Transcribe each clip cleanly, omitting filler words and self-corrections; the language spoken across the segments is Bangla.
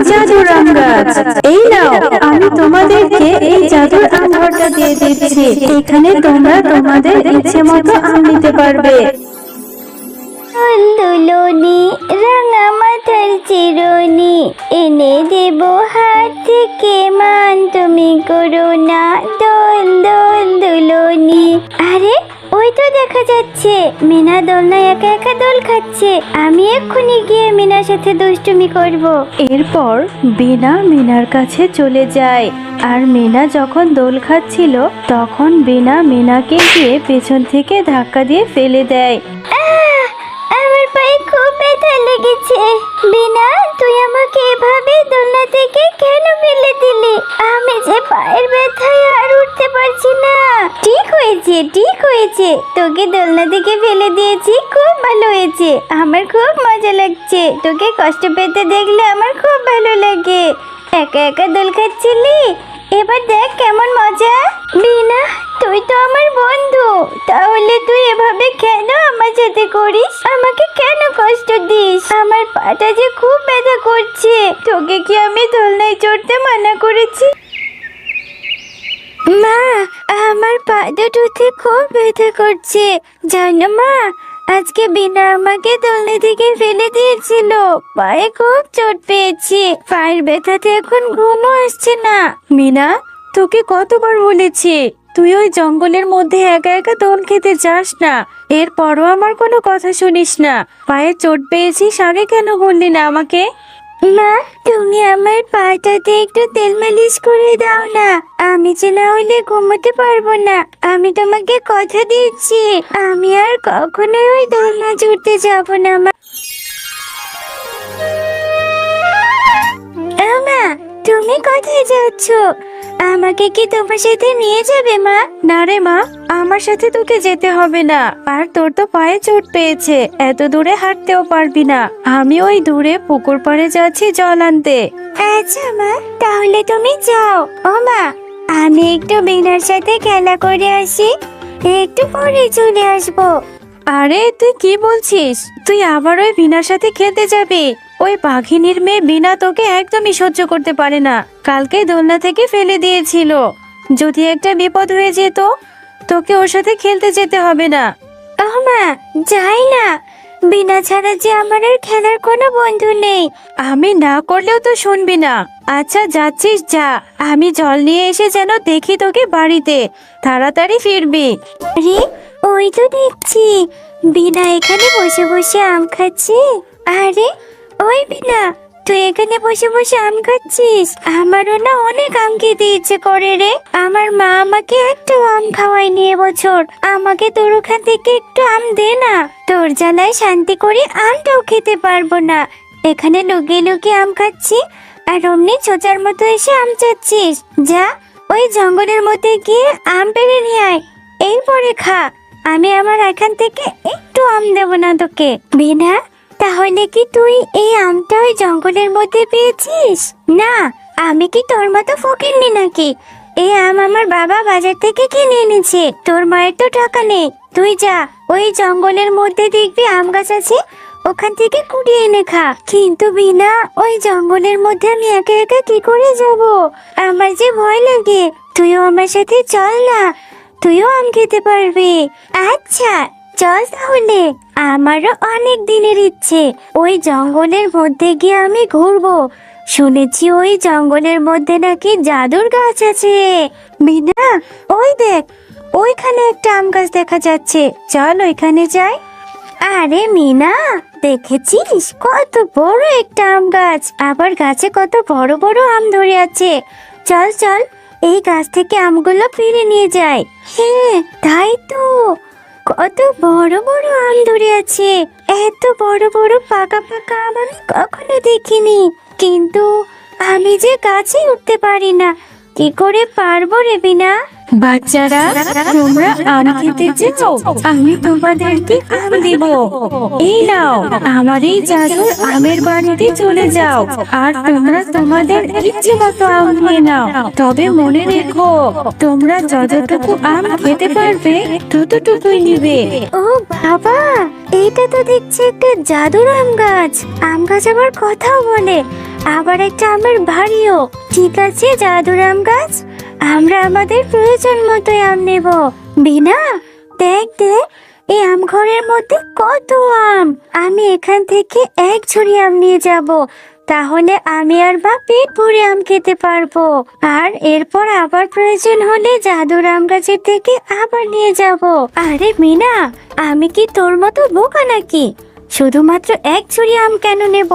জাদুর আম গাছ। এই নাও, আমি তোমাদেরকে এই জাদুর আম ঘরটা দিয়ে দিচ্ছি। এখানে তোমরা তোমাদের ইচ্ছে মতো আম নিতে পারবে। দুলনি রাঙা মাথার চিরুনি এনে দেব হাত থেকে, মান তুমি করো না দোল দোল দুলনি। আরে ওই তো দেখা যাচ্ছে মিনা দোলনায় একা একা দোল খাচ্ছে। আমি এক্ষুনি গিয়ে মিনার সাথে দুষ্টুমি করব। এরপর বিনা মিনার কাছে চলে যায়। আর মিনা যখন দোল খাচ্ছিল তখন বিনা মিনাকে গিয়ে পেছন থেকে ধাক্কা দিয়ে ফেলে দেয়। আমার পায়ে খুব ব্যথা লেগেছে। বিনা, তুই আমাকে এভাবে দোলনা থেকে কেন ফেলে দিলি? আমি যে পায়ের ব্যথায় আর উঠতে পারছি না। ঠিক হয়েছে, ঠিক হয়েছে, তোকে দোলনা থেকে ফেলে দিয়েছি, খুব ভালো হয়েছে। আমার খুব মজা লাগছে। তোকে কষ্ট পেতে দেখলে আমার খুব ভালো লাগে। একা একা দোল খাচ্ছিলি, এবার দেখ কেমন মজা। বিনা, তুই তো আমার বন্ধু, তাহলে তুই এভাবে কেন আমার সাথে করিস? আমাকে কেন কষ্ট দিস? আমার পাটা যে খুব ব্যথা করছে। তোকে কি আমি দোলনায় চড়তে মানা করেছি? মা, আমার পা দুটোতে খুব ব্যথা করছে। জানো মা, আজকে বিনা আমাকে দোলনা থেকে ফেলে দিয়েছিল। পায়ে খুব চোট পেয়েছি। পায়ের ব্যথাতে এখন ঘুমও আসছে না। মিনা, তোকে কতবার বলেছি তুই ওই জঙ্গলের মধ্যে একা একা দোল খেতে যাস না। এরপরও আমার কোনো কথা শুনিস না। পায়ে চোট পেয়েছিস, আগে কেন বললি না আমাকে? মা, তুমি আমার পাটাতে একটু তেল মালিশ করে দাও না। আমি যে না হলে ঘুমোতে পারবো না। আমি তোমাকে কথা দিচ্ছি, আমি আর কখনোই ওই দোলনা চড়তে যাব না। মা, তুমি কোথায় যাচ্ছ? আমাকে কি তোমার সাথে নিয়ে যাবে মা? না রে মা, আমার সাথে তোকে যেতে হবে না। আর তোর তো পায়ে চোট পেয়েছে, এত দূরে হাঁটতেও পারবি না। আমি ওই দূরে পুকুর পাড়ে যাচ্ছি জল আনতে। আচ্ছা মা, তাহলে তুমি যাও। ও মা, আমি একটু বিনার সাথে খেলা করে আসি, একটু পরে চলে আসবো। আরে তুই কি বলছিস? তুই আবার ওই বিনার সাথে খেলতে যাবি? ওই বাঘিনীর মেয়ে বিনা তোকে একদমই সহ্য করতে পারে না। কালকে দোলনা থেকে ফেলে দিয়েছিল। যদি একটা বিপদ হয়ে যেত, তোকে ওর সাথে খেলতে যেতে হবে না। ও মা, যাই না। বিনা ছাড়া যে আমার আর খেলার কোনো বন্ধু নেই। আমি না করলেও তো শুনবি না। আচ্ছা যাচ্ছিস যা, আমি জল নিয়ে এসে যেন দেখি তোকে বাড়িতে। তাড়াতাড়ি ফিরবি। আরে ওই তো দেখছি বিনা এখানে বসে বসে আম খাচ্ছে। আরে ওই বিনা, তুই এখানে বসে বসে আম খাচ্ছিস? আমারও না অনেক আম খেতে ইচ্ছে করে রে। আমার মা আমাকে একটু আম খাওয়ায়নি এবছর। আমাকে তোর ওখান থেকে একটু আম দে না। তোর জ্বালায় শান্তি করে আমটাও খেতে পারবো না। এখানে লুকিয়ে লুকিয়ে আম খাচ্ছি, আর অমনি চোচার মতো এসে আম চাচ্ছিস। যা, ওই জঙ্গলের মধ্যে গিয়ে আম পেড়ে নিয়ে আয়, এরপরে খা। আমি আমার এখান থেকে একটু আম দেব না তোকে। বিনা, তাহলে কি তুই এই আমটা ওই জঙ্গলের মধ্যে পেয়েছিস? না, আমি কি তোর মতো ফকিরনি নাকি? এই আম আমার বাবা বাজার থেকে কিনে এনেছে। তোর মায়ের তো টাকা নেই। তুই যা, ওই জঙ্গলের মধ্যে দেখবি আম গাছ আছে, ওখান থেকে কুড়িয়ে এনে খা। কিন্তু বিনা, ওই জঙ্গলের মধ্যে আমি একা একা কি করে যাব? আমার যে ভয় লাগে। তুইও আমার সাথে চল না, তুইও আম খেতে পারবি। আচ্ছা চল তাহলে। আমারও অনেক দিনের ইচ্ছে ওই জঙ্গলের মধ্যে গিয়ে আমি ঘুরবো। শুনেছি ওই জঙ্গলের মধ্যে নাকি জাদুর গাছ আছে। বিনা, ওই দেখ, ওইখানে একটা আম গাছ দেখা যাচ্ছে। চল ওইখানে যাই। আরে মিনা, দেখেছিস কত বড় একটা আম গাছ, আবার গাছে কত বড় বড় আম ধরে আছে। চল চল, এই গাছ থেকে আমগুলো পেড়ে নিয়ে যাই। হ্যাঁ তাই তো, কত বড় বড় আম ধরে আছে। এত বড় বড় পাকা পাকা আম আমি কখনো দেখিনি। কিন্তু আমি যে গাছে উঠতে পারি না, কি করে পারবো রে বিনা? বাচ্চারা, তোমরা আম খেতে চাও? আমি তোমাদেরকে আম দিব। এই নাও, আমার এই জাদুর আমের বাড়িতে চলে যাও। আর তোমরা তোমাদের ইচ্ছে মতো আম নিয়ে নাও। তবে মনে রেখো, তোমরা যতটুকু আম খেতে পারবে ততটুকুই নিবে। ও বাবা, এটা তো দেখছি একটা জাদুর আম গাছ। আম গাছ আবার কথাও বলে। আবার একটা আমের বাড়িও। ঠিক আছে জাদুর আম গাছ, আমরা আমাদের প্রয়োজন মতোই আম নেব। বিনা, দেখ দেখ, এই আম ঘরের মধ্যে কত আম। আমি এখান থেকে এক ঝুড়ি আম নিয়ে যাব, তাহলে আমি আর বা পেট ভরে আম খেতে পারবো। আর এরপর আবার প্রয়োজন হলে জাদুর আম গাছের থেকে আবার নিয়ে যাব। আরে মিনা, আমি কি তোর মতো বোকা নাকি? শুধুমাত্র এক ঝুড়ি আম কেন নেব?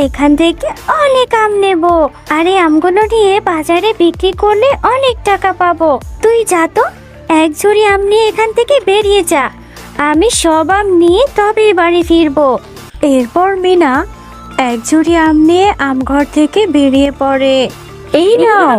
এখান থেকে অনেক আম নেব, আর এই আমগুলো নিয়ে বাজারে বিক্রি করলে অনেক টাকা পাবো। তুই যা তো, এক ঝুড়ি আম নিয়ে এখান থেকে বেরিয়ে যা। আমি সব আম নিয়ে তবে বাড়ি ফিরবো। এরপর মিনা এক ঝুড়ি আম নিয়ে আমঘর থেকে বেরিয়ে পড়ে। এই নাও,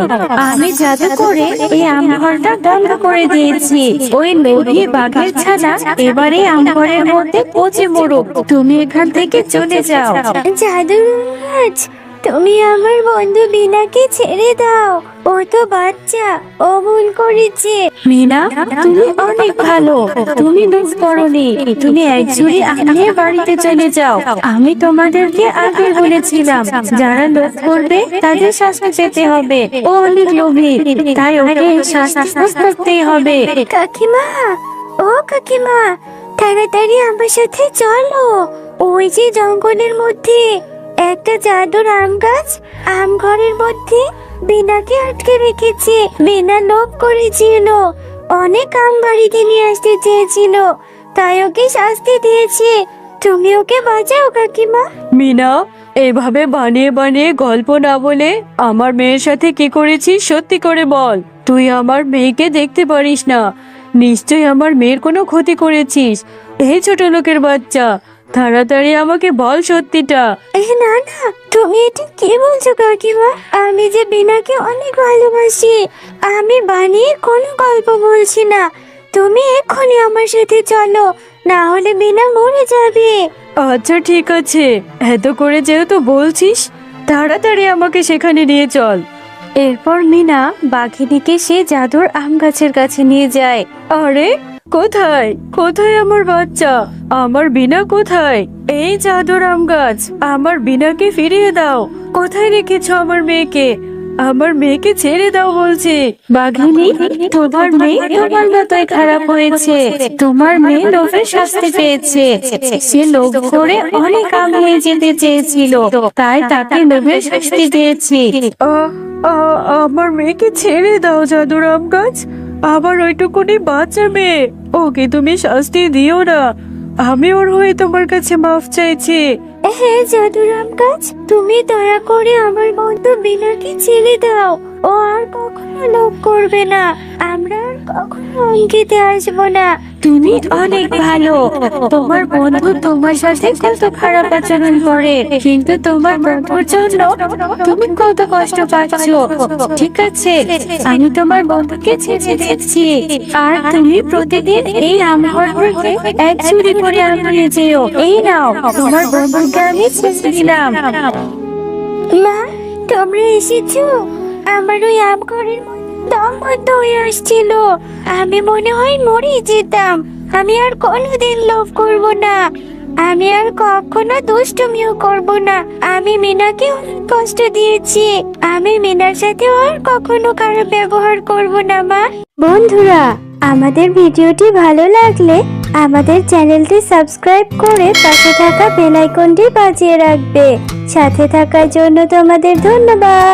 আমি জাদু করে এই আমঘরটা বন্ধ করে দিয়েছি। ওই লোভী বাঘের ছানা এবারে আমঘরের মধ্যে পচে মরুক। তুমি এখান থেকে চলে যাও। জাদুর গাছ, তুমি আমার বন্ধু বিনাকে ছেড়ে দাও। ও তো বাচ্চা, ও ভুল করেছে। মিনা, তুমি অনেক ভালো, তুমি লোভ করনি। তুমি এক ঝুড়ি আম নিয়ে বাড়িতে চলে যাও। আমি তোমাদেরকে আগে বলেছিলাম, যারা লোভ করবে তাদের শাস্তি পেতে হবে। ও অনেক লোভী, তাই ওকে শাস্তি করতেই হবে। কাকিমা, ও কাকিমা, তাড়াতাড়ি আমার সাথে চলো। ওই যে জঙ্গলের মধ্যে একটা জাদুর আম গাছ, আম ঘরের মধ্যে বিনাকে আটকে রেখেছে। বিনা লোভ করেছিল, অনেক আম বাড়িতে নিয়ে আসতে চেয়েছিল, তাই ওকে শাস্তি দিয়েছে। তুমি ওকে বাঁচাও কাকিমা। মিনা, এভাবে বানিয়ে বানিয়ে গল্প না বলে আমার মেয়ের সাথে কি করেছিস সত্যি করে বল। তুই আমার মেয়েকে দেখতে পারিস না, নিশ্চয়ই আমার মেয়ের কোনো ক্ষতি করেছিস। এই ছোট লোকের বাচ্চা, তাড়াতাড়ি আমাকে বল সত্যিটা। না না, তুমি এটা কি বলছো কাকিমা? আমি যে বিনাকে অনেক ভালোবাসি। আমি বানিয়ে কোনো গল্প বলছি না। তুমি এক্ষুনি আমার সাথে চলো, না হলে বিনা মরে যাবে। আচ্ছা ঠিক আছে, এত করে যেহেতু বলছিস, তাড়াতাড়ি আমাকে সেখানে নিয়ে চল। এরপর মিনা বাঘিনীকে সে জাদুর আম গাছের কাছে নিয়ে যায়। আরে কোথায় কোথায় আমার বাচ্চা? আমার বিনা কোথায়? এই জাদুর আম গাছ, আমার বিনাকে ফিরিয়ে দাও। কোথায় রেখেছো আমার মেয়েকে? আমার মেয়েকে ছেড়ে দাও বলছি। বাঘিনী, তোমার মেয়ে তোমার মতোই খারাপ হয়েছে। তোমার মেয়ে লোভের শাস্তি পেয়েছে। সে লোভ করে অনেক আম নিয়ে যেতে চেয়েছিল, তাই তাকে লোভের শাস্তি দিয়েছি। আমার মেয়েকে ছেড়ে দাও জাদুর আম গাছ। আবার ওইটুকুনি বাচ্চা মেয়ে, ওকে তুমি শাস্তি দিও না। আমি ওর হয়ে তোমার কাছে মাফ চাইছি। হ্যাঁ জাদুর আম গাছ, তুমি দয়া করে আমার বন্ধু বিনাকে ছেড়ে দাও। ও আর কখনো লোভ করবে না, আমরা আর কখনো অঙ্কিতে আসবো না। তুমি অনেক ভালো। তোমার বন্ধু তোমার সাথে কত খারাপ আচরণ করে, কিন্তু তোমার বন্ধুর জন্য তুমি কত কষ্ট পাচ্ছ। ঠিক আছে, আমি তোমার বন্ধুকে ছেড়ে দিচ্ছি, আর তুমি প্রতিদিন এই আমঘর থেকে এক চুরি করে আম নিয়ে যেও। এই নাও, তোমার বন্ধুকে আমি ছেড়ে দিলাম। মা, তোমরা এসেছো? আমার ওই আম ঘরের মধ্যে দম বন্ধ হয়ে আসছিল, আমি মনে হয় মরে যেতাম। আমি আর কোনোদিন লোভ করব না, আমি আর কখনো দুষ্টুমিও করব না। আমি মিনাকে অনেক কষ্ট দিয়েছি, আমি মিনার সাথে আর কখনো খারাপ ব্যবহার করব না মা। বন্ধুরা, আমাদের ভিডিওটি ভালো লাগলে আমাদের চ্যানেলটি সাবস্ক্রাইব করে পাশে থাকা বেল আইকনটি বাজিয়ে রাখবে। সাথে থাকার জন্য তোমাদের ধন্যবাদ।